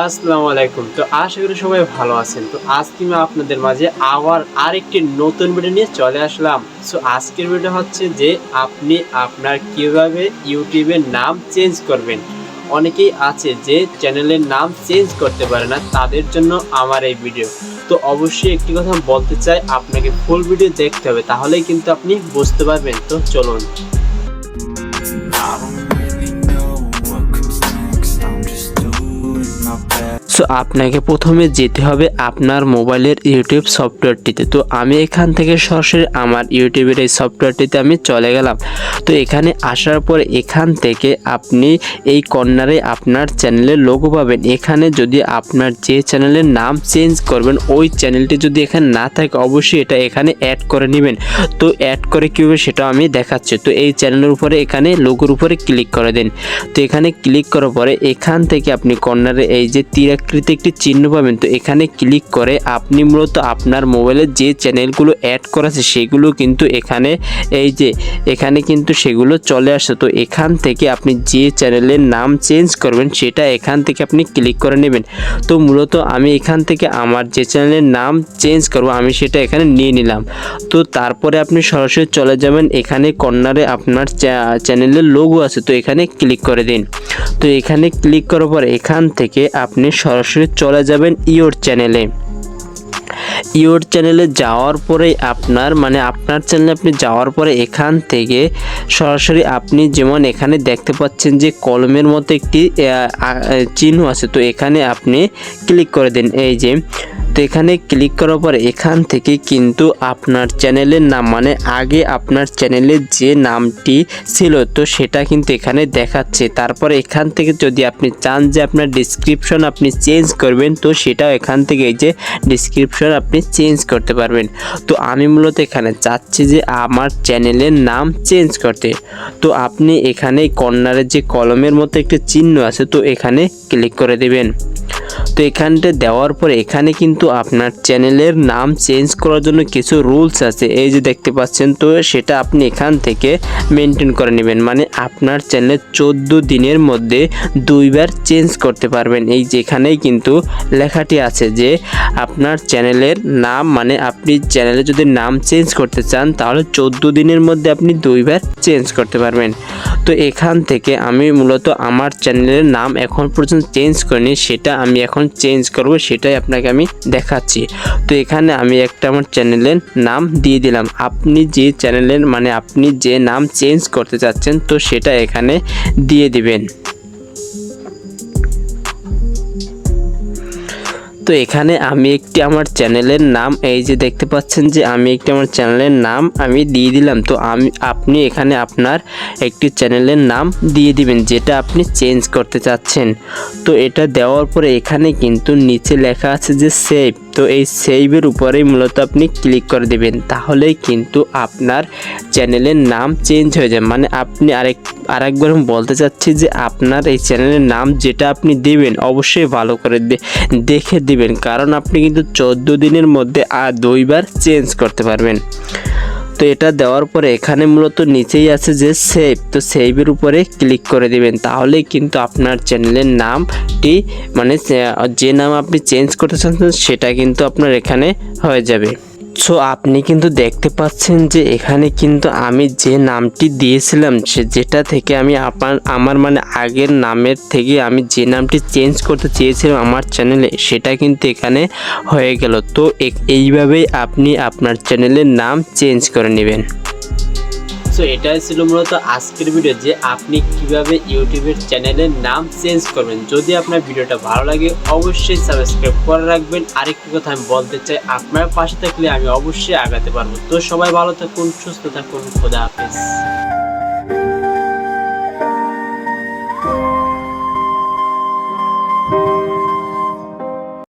আসসালামু আলাইকুম। তো আশা করি সবাই ভালো আছেন। তো আজকে আমি আপনাদের মাঝে আবার আরেকটি নতুন ভিডিও নিয়ে চলে আসলাম। সো আজকের ভিডিও হচ্ছে যে আপনি আপনার কিভাবে ইউটিউবের নাম চেঞ্জ করবেন। অনেকেই আছে যে চ্যানেলের নাম চেঞ্জ করতে পারে না, তাদের জন্য আমার এই ভিডিও। তো অবশ্যই একটি কথা বলতে চাই, আপনাকে ফুল ভিডিও দেখতে হবে, তাহলেই কিন্তু আপনি বুঝতে পারবেন। তো চলুন। সো আপনাকে প্রথমে যেতে হবে আপনার মোবাইলের ইউটিউব সফটওয়্যারটিতে। তো আমি এখান থেকে সরাসরি আমার ইউটিউবের এই সফটওয়্যারটিতে আমি চলে গেলাম। তো এখানে আসার পরে এখান থেকে আপনি এই কর্নারে আপনার চ্যানেলের লোগো পাবেন। এখানে যদি আপনার যে চ্যানেলের নাম চেঞ্জ করবেন ওই চ্যানেলটি যদি এখানে না থাকে, অবশ্যই এটা এখানে অ্যাড করে নেবেন। তো অ্যাড করে কীভাবে সেটা আমি দেখাচ্ছি। তো এই চ্যানেলের উপরে এখানে লোগোর উপরে ক্লিক করে দিন। তো এখানে ক্লিক করার পরে এখান থেকে আপনি কর্নারে এই যে তীর আকৃতি একটি চিহ্ন পাবেন। তো এখানে ক্লিক করে আপনি মূলত আপনার মোবাইলে যে চ্যানেলগুলো অ্যাড করা আছে সেগুলো কিন্তু এখানে এই যে এখানে কিন্তু সেগুলো চলে আসে। তো এখান থেকে আপনি যে চ্যানেলের নাম চেঞ্জ করবেন সেটা এখান থেকে আপনি ক্লিক করে নেবেন। তো মূলত আমি এখান থেকে আমার যে চ্যানেলের নাম চেঞ্জ করব আমি সেটা এখানে নিয়ে নিলাম। তো তারপরে আপনি সরাসরি চলে যাবেন, এখানে কর্নারে আপনার চ্যানেলের লোগো আছে, তো এখানে ক্লিক করে দিন। তো এখানে ক্লিক করার পর এখান থেকে আপনি সরাসরি চলে যাবেন ইওর চ্যানেলে। ইওর চ্যানেলে যাওয়ার পরে আপনার চ্যানেলে আপনি যাওয়ার পরে এখান থেকে সরাসরি আপনি যেমন এখানে দেখতে পাচ্ছেন যে কলমের মতো একটি চিহ্ন আছে, তো এখানে আপনি ক্লিক করে দিন এই যে। তো এখানে ক্লিক করার পর এখান থেকে কিন্তু আপনার চ্যানেলের নাম আগে আপনার চ্যানেলের যে নামটি ছিল তো সেটা কিন্তু এখানে দেখাচ্ছে। তারপর এখান থেকে যদি আপনি চান যে আপনার ডেসক্রিপশন আপনি চেঞ্জ করবেন, তো সেটাও এখান থেকে এই যে ডেসক্রিপশন আপনি চেঞ্জ করতে পারবেন। তো আমি মূলত এখানে চাচ্ছি যে আমার চ্যানেলের নাম চেঞ্জ করতে। তো আপনি এখানে কর্নারে যে কলমের মতো একটি চিহ্ন আছে, তো এখানে ক্লিক করে দেবেন। তো এখানটা দেওয়ার পরে এখানে কিন্তু আপনার চ্যানেলের নাম চেঞ্জ করার জন্য কিছু রুলস আছে, এই যে দেখতে পাচ্ছেন। তো সেটা আপনি এখান থেকে মেনটেন করে নেবেন, আপনার চ্যানেলে 14 দিনের মধ্যে 2 বার চেঞ্জ করতে পারবেন। এই যেখানেই কিন্তু লেখাটি আছে যে আপনার চ্যানেলের নাম আপনি চ্যানেলে যদি নাম চেঞ্জ করতে চান তাহলে 14 দিনের মধ্যে আপনি 2 বার চেঞ্জ করতে পারবেন। তো এখান থেকে আমি মূলত আমার চ্যানেলের নাম এখন পর্যন্ত চেঞ্জ করিনি, সেটা আমি এখন চেঞ্জ করব, সেটাই আপনাকে আমি দেখাচ্ছি। তো এখানে আমি একটা আমার চ্যানেলের নাম দিয়ে দিলাম। আপনি যে চ্যানেলের আপনি যে নাম চেঞ্জ করতে চাচ্ছেন তো সেটা এখানে দিয়ে দিবেন। তো এখানে আমি একটি আমার চ্যানেলের নাম এই যে দেখতে পাচ্ছেন যে আমি একটি আমার চ্যানেলের নাম আমি দিয়ে দিলাম। তো আপনি এখানে আপনার একটি চ্যানেলের নাম দিয়ে দিবেন যেটা আপনি চেঞ্জ করতে চাচ্ছেন। তো এটা দেওয়ার পরে এখানে কিন্তু নিচে লেখা আছে যে সেভ। তো এই সেভের উপরেই মূলত আপনি ক্লিক করে দেবেন, তাহলেই কিন্তু আপনার চ্যানেলের নাম চেঞ্জ হয়ে যায়। আপনি আরেকবার বলতে চাচ্ছি যে আপনার এই চ্যানেলের নাম যেটা আপনি দেবেন অবশ্যই ভালো করে দেখে দিবেন, কারণ আপনি কিন্তু 14 দিনের মধ্যে 2 বার চেঞ্জ করতে পারবেন। তো এটা দেওয়ার পরে এখানে মূলত নিচেই আছে যে সেভ। তো সেভের উপরে ক্লিক করে দিবেন, তাহলেই কিন্তু আপনার চ্যানেলের নামটি যে নাম আপনি চেঞ্জ করতে চাচ্ছেন সেটা কিন্তু আপনার এখানে হয়ে যাবে। সো আপনি কিন্তু দেখতে পাচ্ছেন যে এখানে কিন্তু আমি যে নামটি দিয়েছিলাম যেটা থেকে আমি আমার আগের নামের থেকে আমি যে নামটি চেঞ্জ করতে চেয়েছিলাম আমার চ্যানেলে সেটা কিন্তু এখানে হয়ে গেল। তো এইভাবেই আপনি আপনার চ্যানেলের নাম চেঞ্জ করে নেবেন। সো এটাই ছিল মূলত আজকের ভিডিও, যে আপনি কিভাবে ইউটিউবের চ্যানেলের নাম চেঞ্জ করবেন। যদি আপনার ভিডিওটা ভালো লাগে অবশ্যই সাবস্ক্রাইব করে রাখবেন। আরেকটি কথা আমি বলতে চাই, আপনার পাশে থাকলে আমি অবশ্যই আগাতে পারবো। তো সবাই ভালো থাকুন, সুস্থ থাকুন, খোদা হাফেজ।